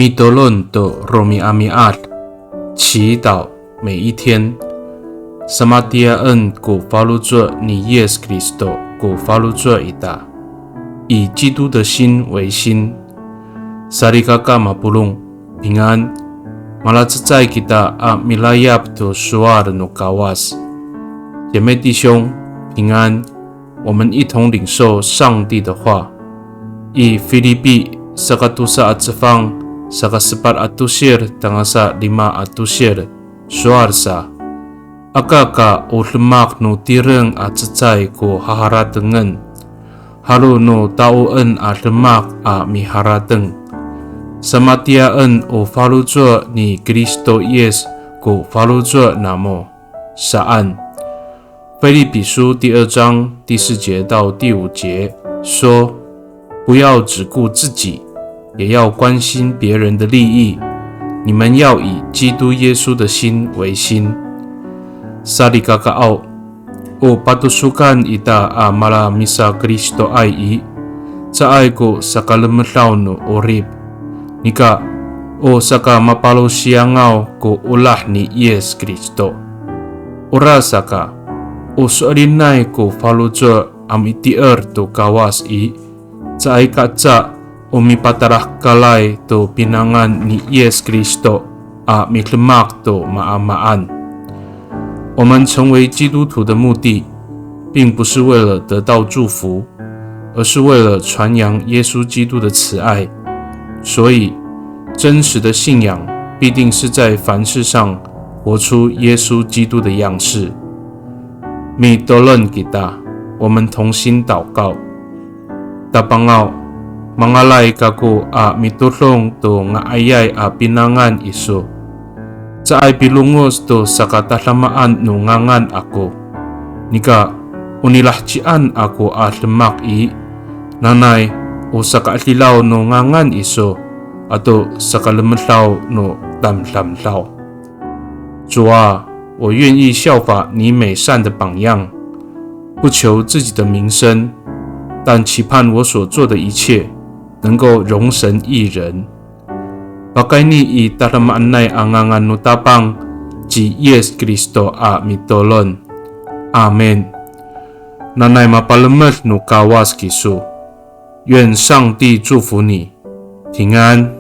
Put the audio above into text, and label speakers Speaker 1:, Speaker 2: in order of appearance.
Speaker 1: 米多伦的罗米阿米阿，祈祷每一天。Samadiyaan ko faluzo ni Yesus Kristo ko faluzo ita， 以基督的心为心。Sarikaka mapulung平安。Malacacay kita milayap to suar no kawas， 姐妹弟兄平安。我们一同领受上帝的话。以Filipi sakatusa at sefang sakasepat atusir tangasa 5 atusir suar sa。Akaka o lemak no tireng a cecai ko haharatengen, halu no tauan a lemak a miharateng. Samadiyaan o faluzo ni Kristo Yes ko faluzo namo. Saan？ 腓立比书第2章第4节到第5节说：不要只顾自己，也要关心别人的利益。你们要以基督耶稣的心为心。Sarikakao o patusukan ita mala misa Kristo ai sa ay ko sa kalamlaw no orib nika o saka mapalo siyangaw ko ulah ni Yes Kristo ora saka o suarinay ko falujo amitier to kawas sa ay katsa o mipatarah kalay to pinangan ni Yes Kristo miklemak to maamaan。我们成为基督徒的目的，并不是为了得到祝福，而是为了传扬耶稣基督的慈爱。所以，真实的信仰必定是在凡事上活出耶稣基督的样式。Mitolong kita， 我们同心祷告。Tapangao mangalay kako mitulong to nga ayay pinangan iso。Sa ay pilungos to sa katalamaan no ngangan ako. Nika unilahtian ako lemak nanay o sa kaalilaw no ngangan iso ato sa kalamlaw no damlamlaw。主啊，我愿意效法你美善的榜样，不求自己的名声，但期盼我所做的一切能够荣神益人。Pakai ni itaramaan nay angangan no tapang ji Yes Kristo mitolon. Amen. Nanay mapalamat no kawas kisu. 愿上帝祝福你，平安。